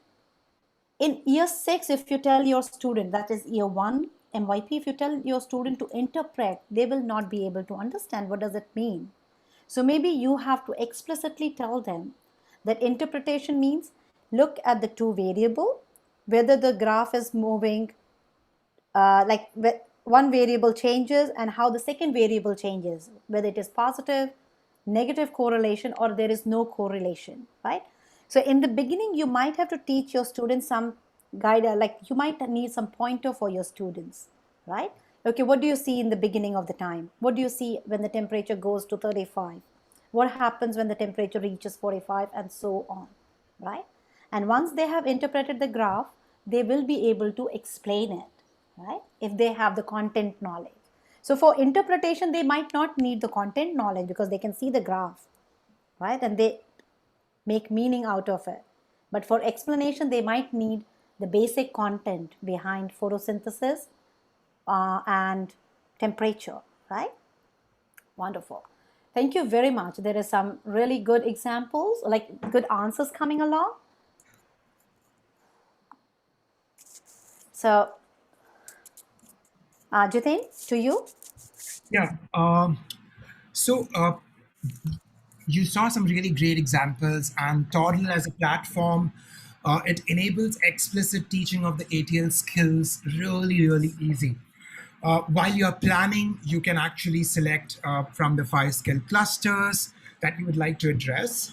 in year 6, if you tell your student, that is year 1 MYP, if you tell your student to interpret, they will not be able to understand what does it mean. So maybe you have to explicitly tell them that interpretation means look at the two variable, whether the graph is moving, like one variable changes and how the second variable changes, whether it is positive, negative correlation, or there is no correlation, right? So in the beginning, you might have to teach your students some guide, like you might need some pointer for your students, right? Okay, what do you see in the beginning of the time? What do you see when the temperature goes to 35? What happens when the temperature reaches 45, and so on, right? And once they have interpreted the graph, they will be able to explain it, right? If they have the content knowledge. So for interpretation, they might not need the content knowledge because they can see the graph, right? And they make meaning out of it. But for explanation, they might need the basic content behind photosynthesis and temperature, right? Wonderful. Thank you very much. There is some really good examples, like good answers coming along. So, Jitin, to you. Yeah. So you saw some really great examples, and Toddle as a platform, it enables explicit teaching of the ATL skills really, really easy. While you're planning, you can actually select from the 5 skill clusters that you would like to address.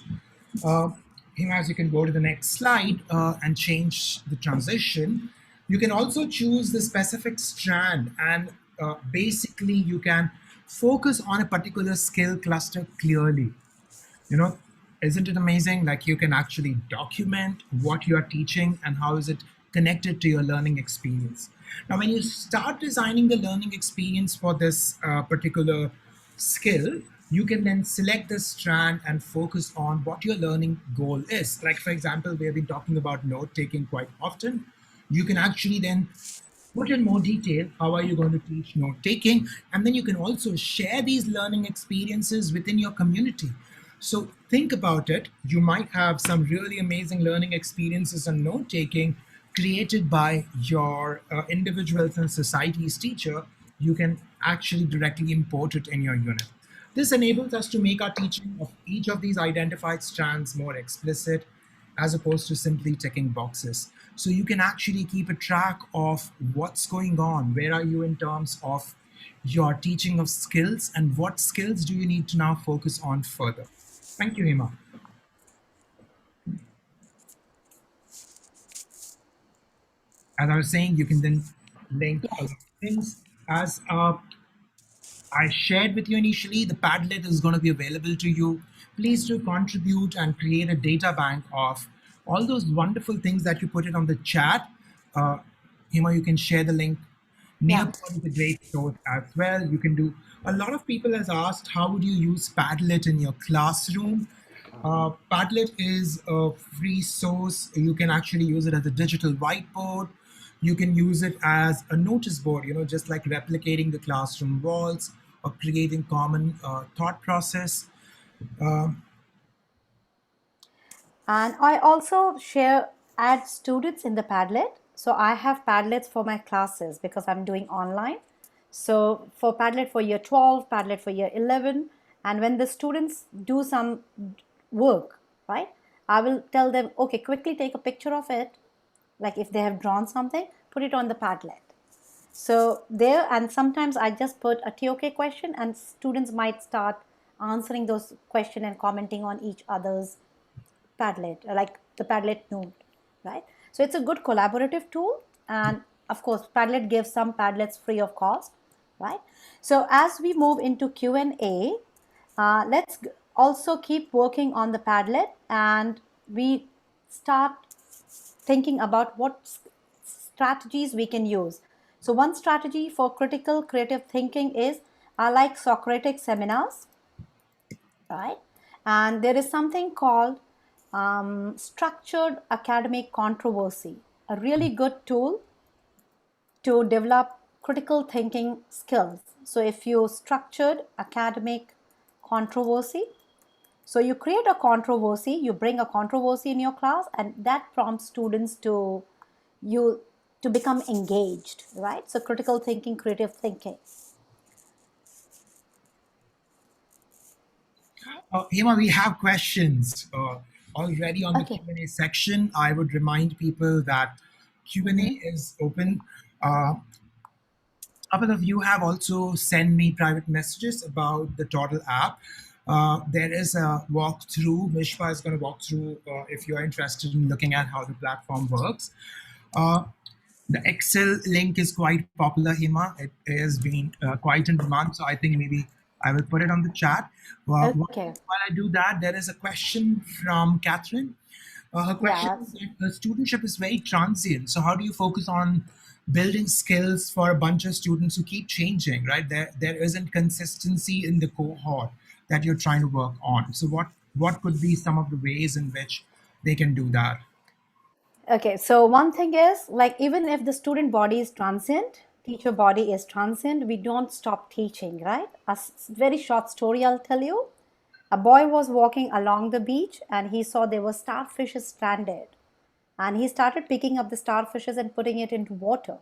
Uh, Here, as you can go to the next slide and change the transition, you can also choose the specific strand, and basically you can focus on a particular skill cluster clearly. you know isn't it amazing, like you can actually document what you are teaching and how is it connected to your learning experience. Now when you start designing the learning experience for this particular skill, you can then select the strand and focus on what your learning goal is. Like for example, we have been talking about note taking quite often. You can actually then put in more detail how are you going to teach note taking, and then you can also share these learning experiences within your community. So think about it, you might have some really amazing learning experiences on note taking created by your individuals and societies teacher. You can actually directly import it in your unit. This enables us to make our teaching of each of these identified strands more explicit, as opposed to simply ticking boxes. So you can actually keep a track of what's going on. Where are you in terms of your teaching of skills, and what skills do you need to now focus on further? Thank you, Hema. As I was saying, you can then link a lot of things. As I shared with you initially, the Padlet is going to be available to you. Please do contribute and create a data bank of all those wonderful things that you put it on the chat. Uh, Hema, you can share the link. Yeah. Nearpod is a great source as well. You can do. A lot of people has asked how would you use Padlet in your classroom. Padlet is a free source. You can actually use it as a digital whiteboard. You can use it as a notice board, just like replicating the classroom walls or creating common thought process. And I also add students in the Padlet. So I have Padlets for my classes because I'm doing online. So for Padlet for year 12, Padlet for year 11, and when the students do some work, right, I will tell them, okay, quickly take a picture of it. Like if they have drawn something, put it on the Padlet. So there, and sometimes I just put a TOK question, and students might start answering those questions and commenting on each other's Padlet, like the Padlet note, right? So it's a good collaborative tool. And of course, Padlet gives some Padlets free of cost, right? So as we move into Q&A, let's also keep working on the Padlet, and we start thinking about what strategies we can use. So one strategy for critical creative thinking is I like Socratic seminars, right? And there is something called structured academic controversy, a really good tool to develop critical thinking skills. So if you structured academic controversy, so you create a controversy, you bring a controversy in your class, and that prompts students you to become engaged, right? So critical thinking, creative thinking. Hema, we have questions already on the Okay. Q&A section. I would remind people that Q&A Mm-hmm. is open. A couple of you have also sent me private messages about the Toddle app. There is a walkthrough. Mishpa is going to walk through if you're interested in looking at how the platform works. Uh, the Excel link is quite popular, Hima. It has been quite in demand, so I think maybe I will put it on the chat. Okay. While I do that, there is a question from Catherine. Her question is Yes. that studentship is very transient. So how do you focus on building skills for a bunch of students who keep changing, right? There isn't consistency in the cohort that you're trying to work on. So what could be some of the ways in which they can do that? Okay, so one thing is like even if the student body is transient, teacher body is transient, we don't stop teaching, right? Very short story I'll tell you. A boy was walking along the beach and he saw there were starfishes stranded. And he started picking up the starfishes and putting it into water.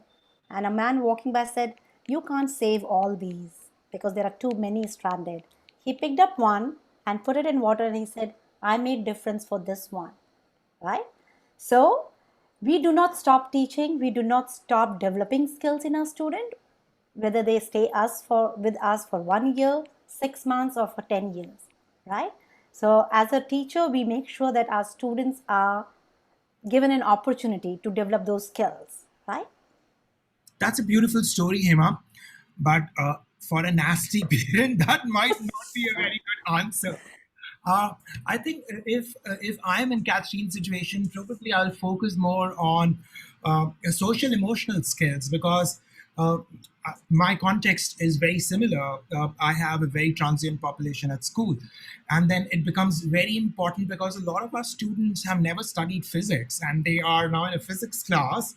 And a man walking by said, "You can't save all these because there are too many stranded." He picked up one and put it in water and he said, "I made difference for this one." Right? So we do not stop teaching, we do not stop developing skills in our student, whether they stay us for with us for 1 year, 6 months, or for 10 years, right? So as a teacher, we make sure that our students are given an opportunity to develop those skills, right? That's a beautiful story, Hema. But for a nasty parent, that might not be a very good answer. Uh, I think if I'm in Catherine's situation, probably I'll focus more on social emotional skills because my context is very similar. I have a very transient population at school, and then it becomes very important because a lot of our students have never studied physics and they are now in a physics class,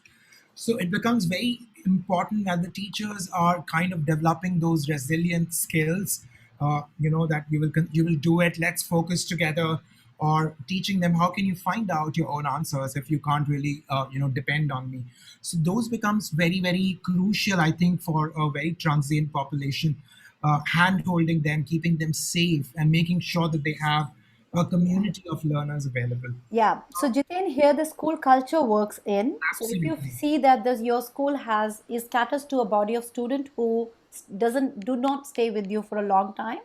so it becomes very important that the teachers are kind of developing those resilient skills. That you will do it. Let's focus together, or teaching them how can you find out your own answers if you can't really depend on me. So those becomes very very crucial, I think, for a very transient population. Hand holding them, keeping them safe, and making sure that they have a Yeah. community of learners available. Yeah. So Jitin, here the school culture works in. So if you Absolutely. see that your school has is caters to a body of student who doesn't do not stay with you for a long time.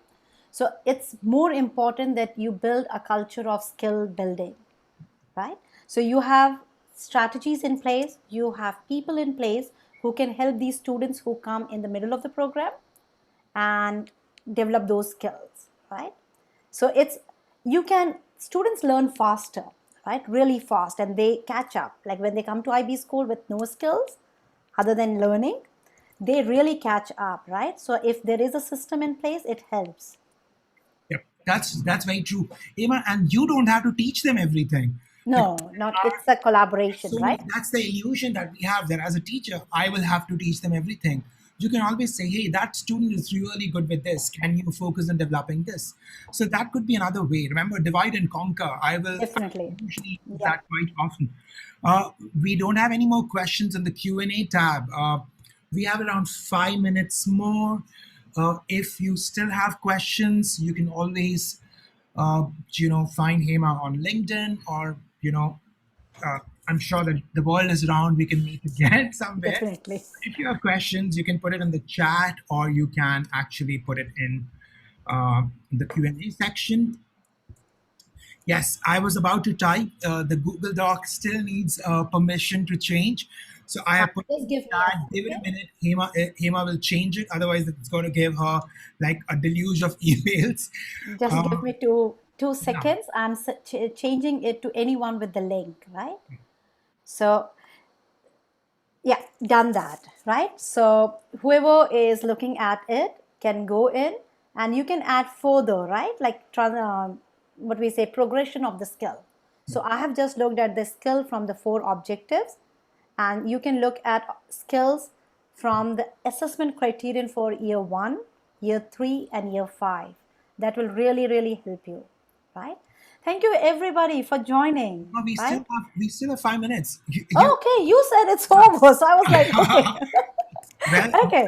So it's more important that you build a culture of skill building, right? So you have strategies in place, you have people in place who can help these students who come in the middle of the program and develop those skills, right? So it's you can students learn faster, right? Really fast, and they catch up. Like when they come to IB school with no skills other than learning, they really catch up, right? So if there is a system in place, it helps. Yep, that's very true, Emma. And you don't have to teach them everything because No, not it's a collaboration, so right? that's the illusion that we have, that as a teacher I will have to teach them everything. You can always say, hey, that student is really good with this, can you focus on developing this? So that could be another way. Remember, divide and conquer. I Definitely. usually use Yeah, that quite often. We don't have any more questions in the Q&A tab. We have around 5 minutes more. If you still have questions, you can always find Hema on LinkedIn, or uh, I'm sure that the world is round. We can meet again somewhere. definitely. If you have questions, you can put it in the chat, or you can actually put it in the Q&A section. Yes, I was about to type. The Google Doc still needs permission to change. So I have put it in Just the give me a chat. Give it a second. minute. Hema will change it. Otherwise, it's going to give her like a deluge of emails. Just Uh, give me two yeah. seconds. I'm changing it to anyone with the link, right? So yeah, done that, right? So whoever is looking at it can go in and you can add further, right? Like what we say, progression of the skill. So I have just looked at the skill from the four objectives, and you can look at skills from the assessment criterion for year 1, year 3, and year 5. That will really, really help you, right? Thank you everybody for joining, No, right? we still have 5 minutes. Okay, you said it's over, so I was like, okay. Well, Okay.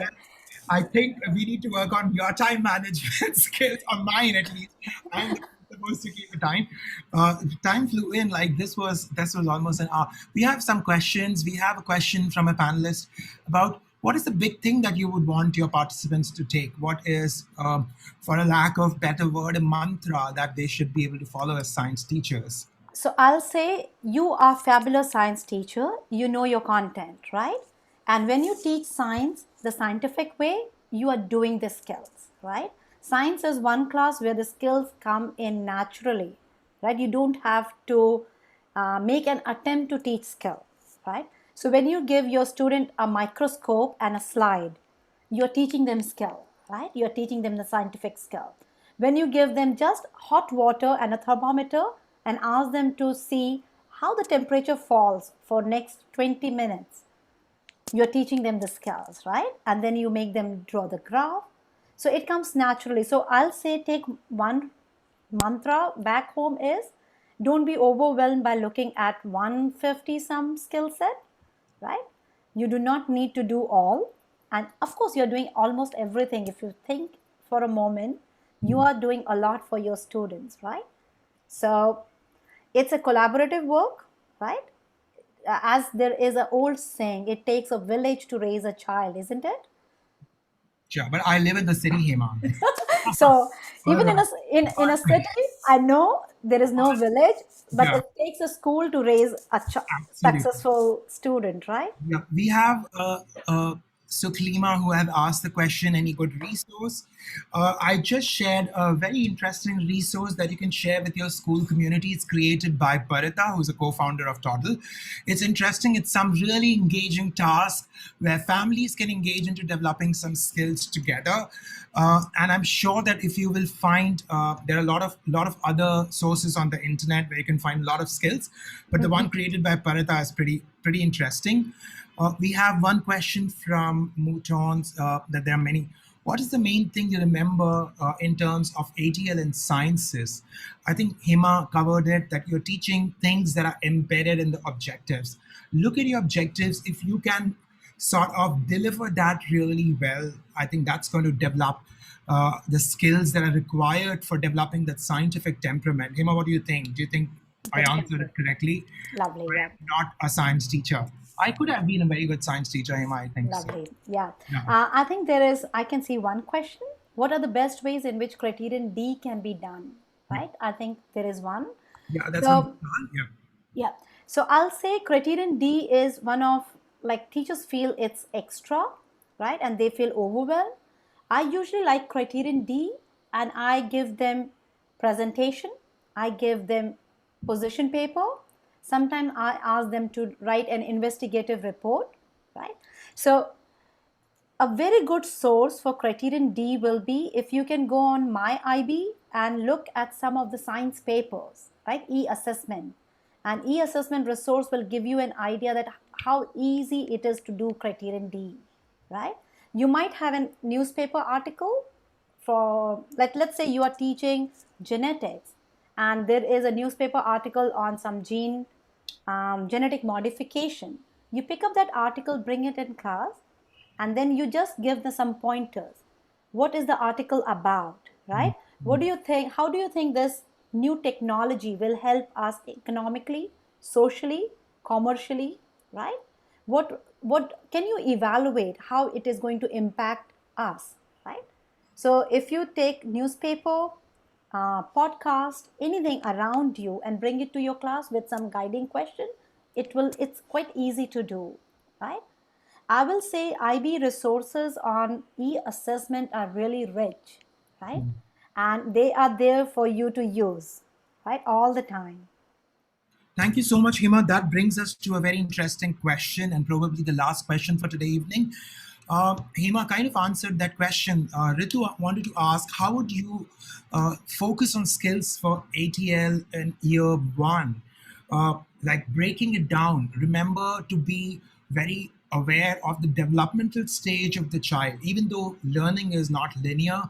I think we need to work on your time management skills, or mine at least. I'm the one supposed to keep the time. Time flew in like this was almost an hour. We have some questions. We have a question from a panelist about what is the big thing that you would want your participants to take? What is, for a lack of better word, a mantra that they should be able to follow as science teachers? So I'll say you are fabulous science teacher. You know your content, right? And when you teach science the scientific way, you are doing the skills, right? Science is one class where the skills come in naturally, right? You don't have to make an attempt to teach skill, right? So when you give your student a microscope and a slide, you're teaching them skill, right? You're teaching them the scientific skill. When you give them just hot water and a thermometer and ask them to see how the temperature falls for next 20 minutes, you're teaching them the skills, right? And then you make them draw the graph. So it comes naturally. So I'll say take one mantra back home is don't be overwhelmed by looking at 150 some skill set, right? You do not need to do all. And of course, you're doing almost everything. If you think for a moment, you are doing a lot for your students, right? So it's a collaborative work, right? As there is an old saying, it takes a village to raise a child, isn't it? Sure, but I live in the city, Hema. So All even right. in a city, I know there is no village, but Yeah, it takes a school to raise a absolutely. successful student, right? Yeah, we have Suklima who have asked the question, any good resource? I just shared a very interesting resource that you can share with your school community. It's created by Parita, who's a co-founder of Toddle. It's interesting. It's some really engaging task where families can engage into developing some skills together. And I'm sure that if you will find, there are a lot of other sources on the internet where you can find a lot of skills, but the one created by Parita is pretty interesting. We have one question from Moutons, that there are many. What is the main thing you remember in terms of ATL and sciences? I think Hema covered it, that you're teaching things that are embedded in the objectives. Look at your objectives. If you can sort of deliver that really well, I think that's going to develop the skills that are required for developing that scientific temperament. Hema, what do you think? Do you think I answered Definitely. it correctly? Lovely. I Yeah. am not a science teacher. I could have been a very good science teacher, Hema, I think so. Lovely. Yeah. Yeah. I think there is, I can see one question. What are the best ways in which criterion D can be done? Yeah. Right? I think there is one. Yeah, that's from So, Kunal. Yeah. yeah. So I'll say criterion D is one of, like, teachers feel it's extra, right? And they feel overwhelmed. I usually like criterion D and I give them presentation, I give them position paper. Sometimes I ask them to write an investigative report, right? So a very good source for criterion D will be if you can go on my IB and look at some of the science papers, right? E-assessment. And e-assessment resource will give you an idea that how easy it is to do criterion D, right? You might have a newspaper article for, like, let's say you are teaching genetics and there is a newspaper article on some genetic modification. You pick up that article, bring it in class, and then you just give them some pointers. What is the article about, right? What do you think? How do you think this new technology will help us economically, socially, commercially, right? What can you evaluate how it is going to impact us, right? So if you take newspaper, podcast, anything around you and bring it to your class with some guiding question, it's quite easy to do, right? I will say IB resources on e-assessment are really rich, right? And they are there for you to use, right? All the time. Thank you so much, Hima. That brings us to a very interesting question and probably the last question for today evening. Hima kind of answered that question. Ritu wanted to ask, how would you focus on skills for ATL in year 1? Like breaking it down. Remember to be very aware of the developmental stage of the child. Even though learning is not linear,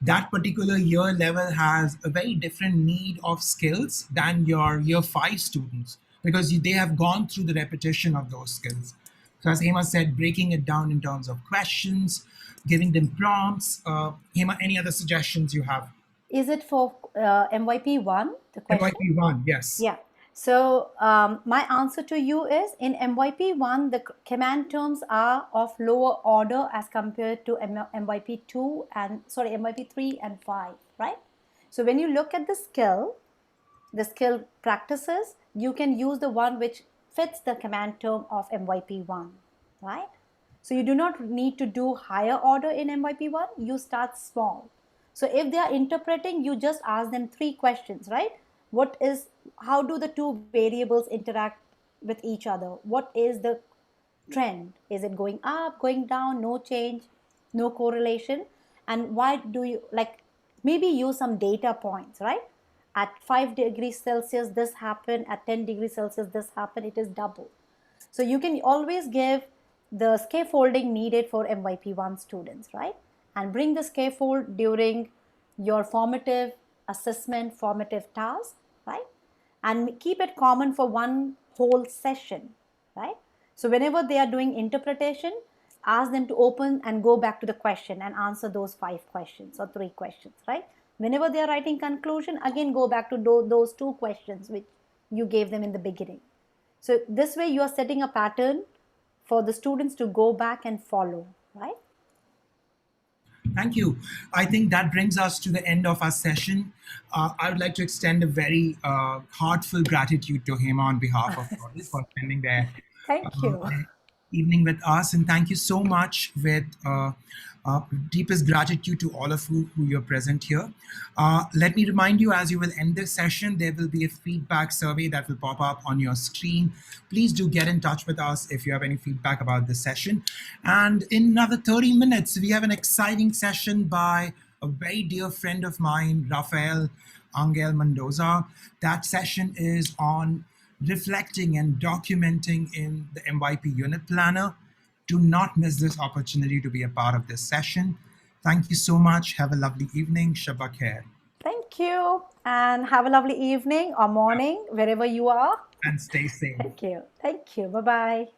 that particular year level has a very different need of skills than your year five students, because they have gone through the repetition of those skills. So, as Hema said, breaking it down in terms of questions, giving them prompts. Hema, any other suggestions you have? Is it for MYP 1, the question? MYP1, yes. Yeah. So my answer to you is, in MYP1, the command terms are of lower order as compared to MYP2 and MYP3 and 5, right? So when you look at the skill practices, you can use the one which fits the command term of MYP1, right? So you do not need to do higher order in MYP1, you start small. So if they are interpreting, you just ask them three questions, right? What is, how do the two variables interact with each other? What is the trend? Is it going up, going down, no change, no correlation? And why do you, like, maybe use some data points, right? At 5 degrees Celsius, this happened. At 10 degrees Celsius, this happened. It is double. So you can always give the scaffolding needed for MYP1 students, right? And bring the scaffold during your formative assessment, formative task, right? And keep it common for one whole session, right? So whenever they are doing interpretation, ask them to open and go back to the question and answer those 5 questions or 3 questions, right? Whenever they are writing conclusion, again go back to those 2 questions which you gave them in the beginning. So this way you are setting a pattern for the students to go back and follow, right? Thank you. I think that brings us to the end of our session. I would like to extend a very heartfelt gratitude to Hema on behalf of Toddle for spending their Thank you. evening with us. And thank you so much, with deepest gratitude to all of you who are present here. Let me remind you, as you will end this session, there will be a feedback survey that will pop up on your screen. Please do get in touch with us if you have any feedback about this session. And in another 30 minutes, we have an exciting session by a very dear friend of mine, Rafael Angel Mendoza. That session is on reflecting and documenting in the MYP unit planner. Do not miss this opportunity to be a part of this session. Thank you so much. Have a lovely evening. Shabba khair. Thank you. And have a lovely evening or morning, wherever you are. And stay safe. Thank you. Thank you. Bye bye.